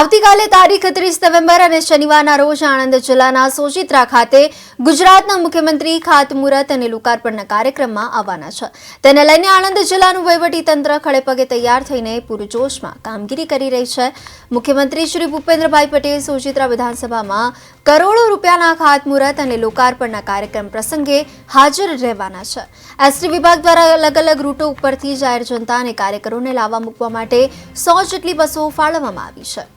આવતીકાલે તારીખ 30 નવેમ્બર અને શનિવારના રોજ આણંદ જિલ્લાના સોજિત્રા ખાતે ગુજરાતના મુખ્યમંત્રી ખાતમુહૂર્ત અને લોકાર્પણના કાર્યક્રમમાં આવવાના છે। તેને લઈને આણંદ જિલ્લાનું વહીવટીતંત્ર ખડેપગે તૈયાર થઈને પૂરજોશમાં કામગીરી કરી રહી છે। મુખ્યમંત્રી શ્રી ભૂપેન્દ્રભાઈ પટેલ સોજિત્રા વિધાનસભામાં કરોડો રૂપિયાના ખાતમુહૂર્ત અને લોકાર્પણના કાર્યક્રમ પ્રસંગે હાજર રહેવાના છે। એસટી વિભાગ દ્વારા અલગ અલગ રૂટો ઉપરથી જાહેર જનતા અને કાર્યકરોને લાવવા મૂકવા માટે 100 જેટલી બસો ફાળવવામાં આવી છે।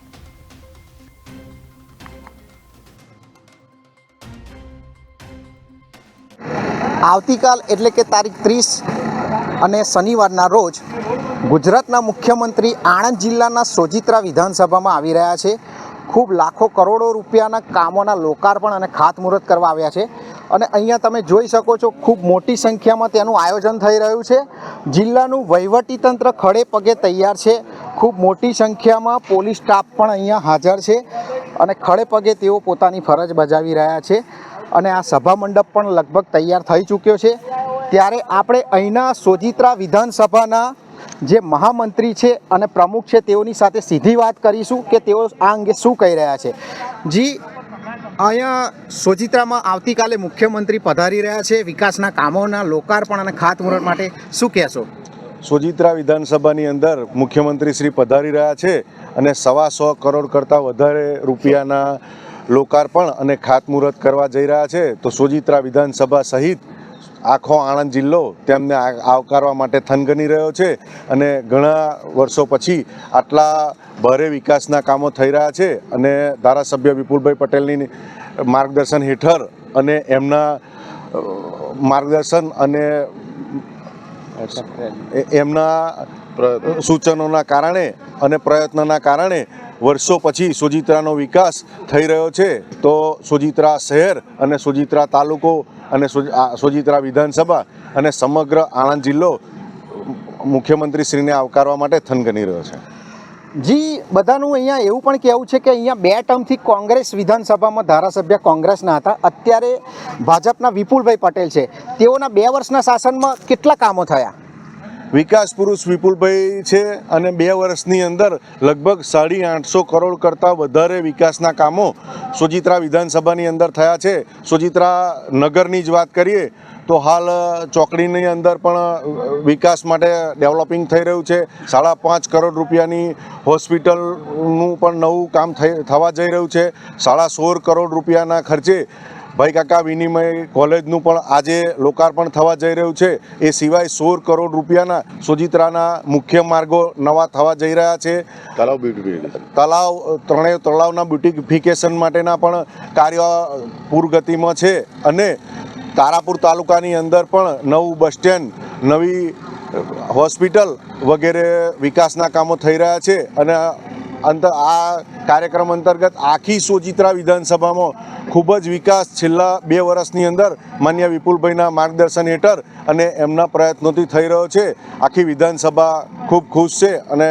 આવતીકાલ એટલે કે તારીખ 30 અને શનિવારના રોજ ગુજરાતના મુખ્યમંત્રી આણંદ જિલ્લાના સોજિત્રા વિધાનસભામાં આવી રહ્યા છે। ખૂબ લાખો કરોડો રૂપિયાના કામોના લોકાર્પણ અને ખાતમુહૂર્ત કરવા આવ્યા છે અને અહીંયા તમે જોઈ શકો છો ખૂબ મોટી સંખ્યામાં તેનું આયોજન થઈ રહ્યું છે। જિલ્લાનું વહીવટીતંત્ર ખડે પગે તૈયાર છે। ખૂબ મોટી સંખ્યામાં પોલીસ સ્ટાફ પણ અહીંયા હાજર છે અને ખડે પગે તેઓ પોતાની ફરજ બજાવી રહ્યા છે અને આ સભા મંડપ પણ લગભગ તૈયાર થઈ ચૂક્યો છે। ત્યારે આપણે અહીંના સોજિત્રા વિધાનસભાના જે મહામંત્રી છે અને પ્રમુખ છે તેઓની સાથે સીધી વાત કરીશું કે તેઓ આ અંગે શું કહી રહ્યા છે। જી, અહીંયા સોજિત્રામાં આવતીકાલે મુખ્યમંત્રી પધારી રહ્યા છે વિકાસના કામોના લોકાર્પણ અને ખાતમુહૂર્ત માટે, શું કહેશો? સોજિત્રા વિધાનસભાની અંદર મુખ્યમંત્રી શ્રી પધારી રહ્યા છે અને 125 કરોડ કરતાં વધારે રૂપિયાના લોકાર્પણ અને ખાતમુહૂર્ત કરવા જઈ રહ્યા છે। તો સોજિત્રા વિધાનસભા સહિત આખો આણંદ જિલ્લો તેમને આવકારવા માટે થનગની રહ્યો છે અને ઘણા વર્ષો પછી આટલા ભારે વિકાસના કામો થઈ રહ્યા છે અને ધારાસભ્ય વિપુલભાઈ પટેલની માર્ગદર્શન હેઠળ અને એમના માર્ગદર્શન અને એમના સૂચનોના કારણે અને પ્રયત્નોના કારણે વર્ષો પછી સોજિત્રાનો વિકાસ થઈ રહ્યો છે। તો સોજિત્રા શહેર અને સોજિત્રા તાલુકો અને સોજિત્રા વિધાનસભા અને સમગ્ર આણંદ જિલ્લો મુખ્યમંત્રીશ્રીને આવકારવા માટે થનગની રહ્યો છે। જી, બધાનું અહીંયા એવું પણ કહેવું છે કે અહીંયા 2 ટર્મથી કોંગ્રેસ વિધાનસભામાં ધારાસભ્ય કોંગ્રેસના હતા, અત્યારે ભાજપના વિપુલભાઈ પટેલ છે। તેઓના 2 વર્ષના શાસનમાં કેટલા કામો થયા? વિકાસ પુરુષ વિપુલભાઈ છે અને 2 વર્ષની અંદર લગભગ 850 કરોડ કરતાં વધારે વિકાસના કામો સોજિત્રા વિધાનસભાની અંદર થયા છે। સોજિત્રા નગરની જ વાત કરીએ તો હાલ ચોકડીની અંદર પણ વિકાસ માટે ડેવલપિંગ થઈ રહ્યું છે। 5.5 કરોડ રૂપિયાની હોસ્પિટલનું પણ નવું કામ થવા જઈ રહ્યું છે। 16.5 કરોડ રૂપિયાના ખર્ચે ભાઈ કાકા વિનિમય કોલેજનું પણ આજે લોકાર્પણ થવા જઈ રહ્યું છે। એ સિવાય 16 કરોડ રૂપિયાના સોજિત્રાના મુખ્ય માર્ગો નવા થવા જઈ રહ્યા છે। ત્રણેય તળાવના બ્યુટિફિકેશન માટેના પણ કાર્ય પૂરગતિમાં છે અને તારાપુર તાલુકાની અંદર પણ નવું બસ સ્ટેન્ડ, નવી હોસ્પિટલ વગેરે વિકાસના કામો થઈ રહ્યા છે અને આ કાર્યક્રમ અંતર્ગત આખી સોજિત્રા વિધાનસભામાં ખૂબ જ વિકાસ છેલ્લા 2 વર્ષની અંદર માન્ય વિપુલભાઈના માર્ગદર્શન હેઠળ અને એમના પ્રયત્નોથી થઈ રહ્યો છે। આખી વિધાનસભા ખૂબ ખુશ છે અને